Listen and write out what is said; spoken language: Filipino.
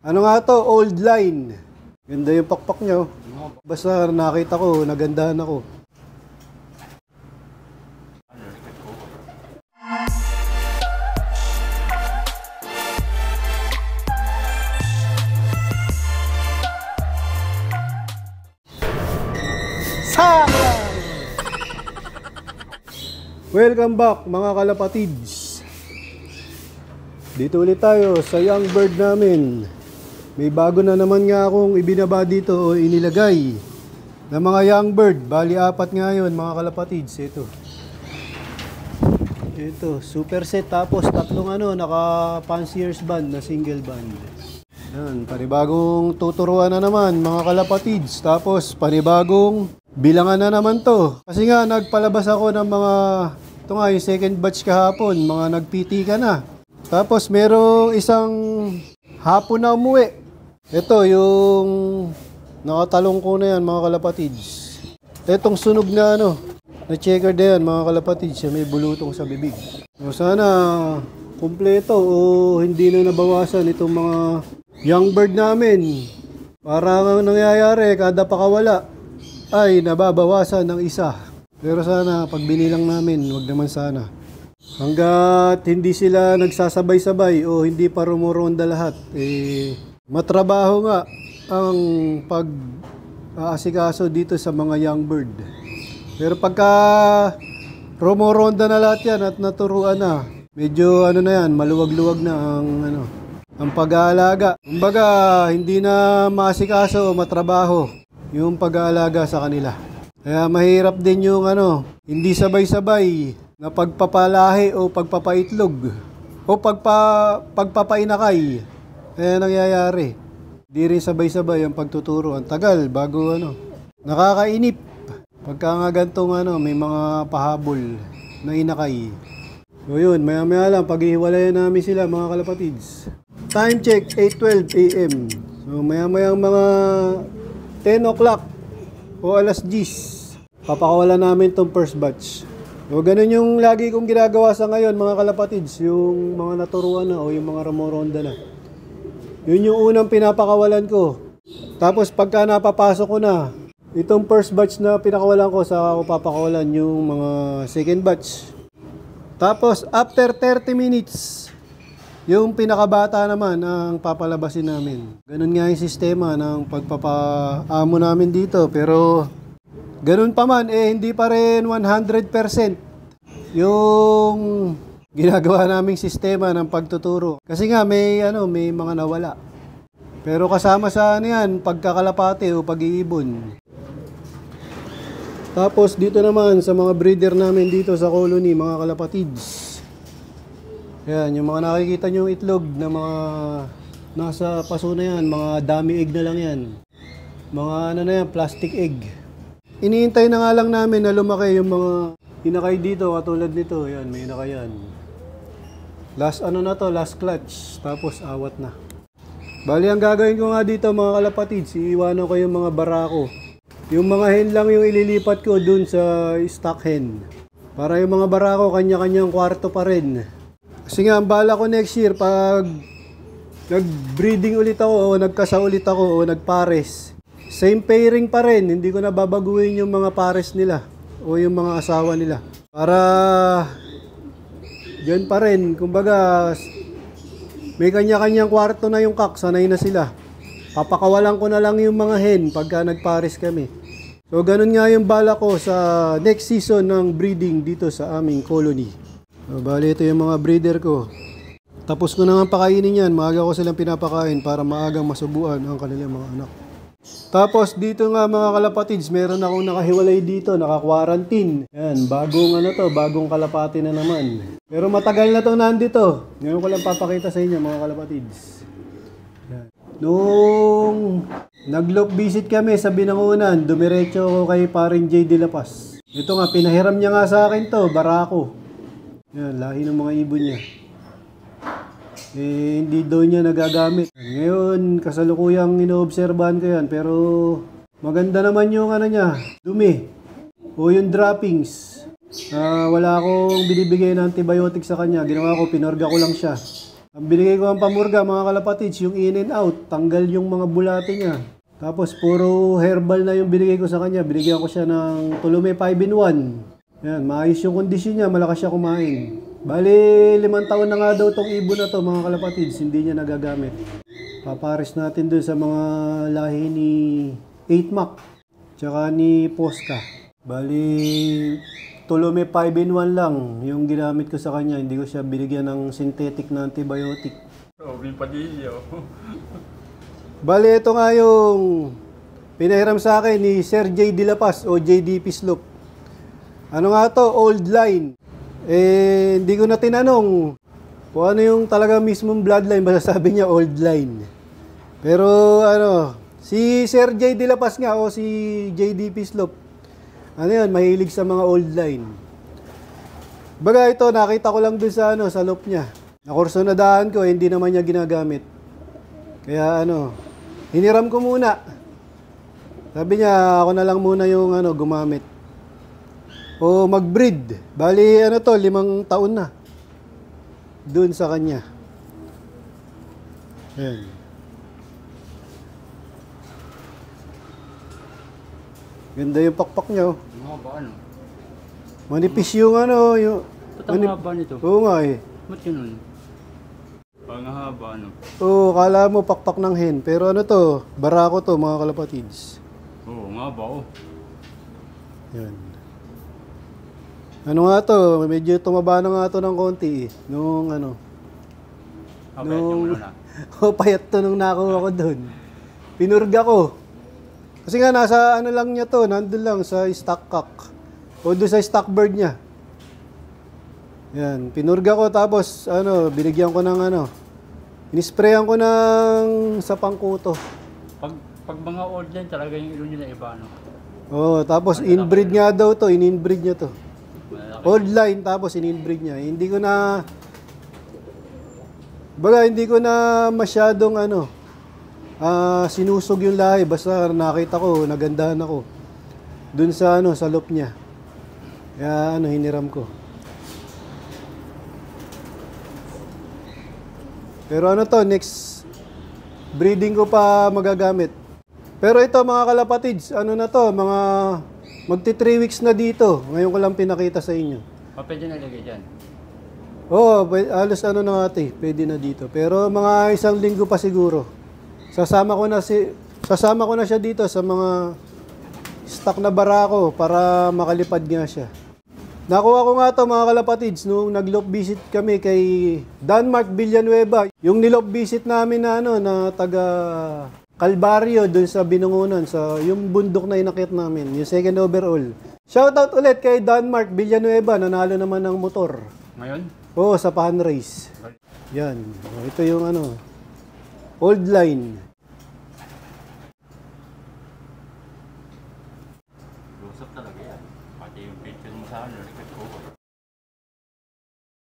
Ano nga to? Old line. Ganda yung pakpak niya. Basta nakita ko, nagandahan ako. Welcome back mga kalapatids. Dito ulit tayo sa young bird namin. May bago na naman nga akong ibinaba dito o inilagay na mga young bird. Bali 4 nga yun mga kalapatids. Ito super set, tapos 3 naka fancier's band na single band. Yan, panibagong tuturuan na naman mga kalapatids. Tapos panibagong bilangan na naman to. Kasi nga nagpalabas ako ng mga, ito nga yung second batch kahapon, mga nagpiti ka na. Tapos merong isang hapon na umuwi. Ito yung nakatalong ko na yan mga kalapatids. Itong sunog na na checker na yan mga kalapatids, may bulutong sa bibig. So, sana kumpleto o hindi na nabawasan itong mga young bird namin. Para nangyayari kada pakawala ay nababawasan ng isa. Pero sana pag binilang namin, wag naman sana. Hanggat hindi sila nagsasabay-sabay o hindi pa rumuronda lahat, matrabaho nga ang pag-aasikaso dito sa mga young bird. Pero pagka rumuronda na lahat yan at naturuan na, medyo na yan, maluwag-luwag na ang pag-aalaga. Kumbaga, hindi na maasikaso o matrabaho yung pag-aalaga sa kanila. Kaya mahirap din yung hindi sabay-sabay na pagpapalahi o pagpapaitlog o pagpapainakay. Kaya nangyayari, di rin sabay-sabay ang pagtuturo. Ang tagal bago nakakainip. Pagka nga gantong may mga pahabol na inakay. So yun, maya-maya lang paghihiwalayan namin sila mga kalapatids. Time check, 8:12 AM. So maya-mayang mga 10 o'clock o alas 10, papakawalan namin tong first batch. So, ganun yung lagi kong ginagawa sa ngayon mga kalapatids, yung mga naturuan na o yung mga ramoronda na. Yun yung unang pinapakawalan ko. Tapos pagka napapasok ko na, itong first batch na pinakawalan ko, saka ako papakawalan yung mga second batch. Tapos after 30 minutes, yung pinakabata naman ang papalabasin namin. Ganun nga yung sistema ng pagpapaamo namin dito. Pero ganun pa man, hindi pa rin 100% yung ginagawa naming sistema ng pagtuturo. Kasi nga may mga nawala. Pero kasama sa yan, pagkakalapate o pag-iibon. Tapos dito naman sa mga breeder namin dito sa colony, mga kalapatids. Yan, yung mga nakikita nyo itlog na mga nasa paso na yan, mga dummy egg na lang yan. Mga na yan, plastic egg. Iniintay na nga lang namin na lumaki yung mga hinakay dito, katulad nito. Yan, may hinakay yan. Last last clutch. Tapos awat na. Bali, ang gagawin ko nga dito mga kalapatids, iiwanan ko yung mga barako. Yung mga hen lang yung ililipat ko dun sa stock hen. Para yung mga barako, kanya-kanyang kwarto pa rin. Kasi nga, ang bala ko next year, pag nag-breeding ulit ako, o nagkasa ulit ako, o nagpares, same pairing pa rin, hindi ko na babaguhin yung mga pares nila, o yung mga asawa nila. Para, dyan pa rin, kumbaga, may kanya-kanyang kwarto na yung kak, sanay na sila. Papakawalan ko na lang yung mga hen, pagka nagpares kami. So, ganun nga yung bala ko sa next season ng breeding dito sa aming colony. So, bali ito yung mga breeder ko. Tapos ko naman pakainin yan. Maaga ko silang pinapakain para maagang masubuan ang kanilang mga anak. Tapos dito nga mga kalapatids, meron akong nakahiwalay dito, naka-quarantine. Yan, bagong kalapati na naman. Pero matagal na to nandito. Ngayon ko lang papakita sa inyo mga kalapatids. Yan. Nung nag-loop visit kami sa Binangonan, dumiretso ako kay paring J. De La Paz. Ito nga, pinahiram niya nga sa akin to, barako. Yan, lahi ng mga ibon niya. Hindi daw niya nagagamit. Ngayon, kasalukuyang inoobserbahan ko yan. Pero maganda naman yung niya, dumi. O yung droppings. Wala akong binibigay na antibiotic sa kanya. Ginawa ko, pinorga ko lang siya. Ang binigay ko ang pamurga mga kalapatids, yung in and out, tanggal yung mga bulate niya. Tapos puro herbal na yung binigay ko sa kanya. Binigyan ko siya ng Tulume 5-in-1. Yan, maayos yung kondisyon niya, malakas siya kumain. Bali, 5 taon na nga daw tong ibon na to mga kalapatids, hindi niya nagagamit. Papares natin dun sa mga lahi ni 8-Mac, tsaka ni Posca. Bali, Tulume 5-in-1 lang yung ginamit ko sa kanya. Hindi ko siya binigyan ng synthetic na antibiotic. Robin Padillo. Bali, ito nga yung pinahiram sa akin ni Sir J. De La Paz o JDP Slope. Ano nga to? Old line. Eh, hindi ko na tinanong kung ano yung talaga mismong bloodline. Basta sabi niya old line. Pero ano, si Sir J. De La Paz nga o si JDP Slope, ano yan, mahilig sa mga old line. Baga ito, nakita ko lang dun sa, sa loop niya. Nakurso na daan ko, hindi naman niya ginagamit. Kaya hiniram ko muna. Sabi niya, ako na lang muna yung gumamit. O mag-breed. Bali, 5 taon na. Dun sa kanya. Ayan. Ganda yung pakpak niya, oh. Mahaba ano? Manipis yung yung... Ba't ang haba nito? Oo nga eh. Ba't ganun? Ang haba ano? Oo, kala mo pakpak ng hen. Pero to, barako to mga kalapatids. Oo, nga ba oh. Yan. Ano nga to, medyo tumaba na nga to ng konti eh. Nung Okay, yung na. payat to nung nakuha ko dun. Pinurga ko. Kasi nga nasa lang niya to, nandun lang sa stock cock. O doon sa stock bird niya. Yan, pinurga ko tapos binigyan ko ng inisprayan ko ng sa pangkuto. Pag mga old line talaga yung ilo nila iba ano. Oh, tapos inbreed nga daw to, in-inbreed niya to. Malaki. Old line tapos in-inbreed niya. Hindi ko na masyadong sinusog yung lahi, basta nakita ko, nagandahan ako dun sa sa loop niya. Kaya hiniram ko. Pero to, next breeding ko pa magagamit. Pero ito mga kalapatids, na to, mga magti 3 weeks na dito. Ngayon ko lang pinakita sa inyo. Pwede na lagay dyan. Oo, alos na nga pwede na dito. Pero mga 1 linggo pa siguro. Sasama ko na siya dito sa mga stock na barako para makalipad nga siya. Nakuha ko nga to mga kalapatids nung nag-loop visit kami kay Denmark Villanueva. Yung nilop visit namin na taga Calvario dun sa Binungunan, sa yung bundok na inakyat namin, yung second overall. Shoutout ulit kay Denmark Villanueva, nanalo naman ng motor. Ngayon? Oo, sa pan race. Yan. Ito yung old line. Lusot talaga yan. Pati yung picture mo sa record ko.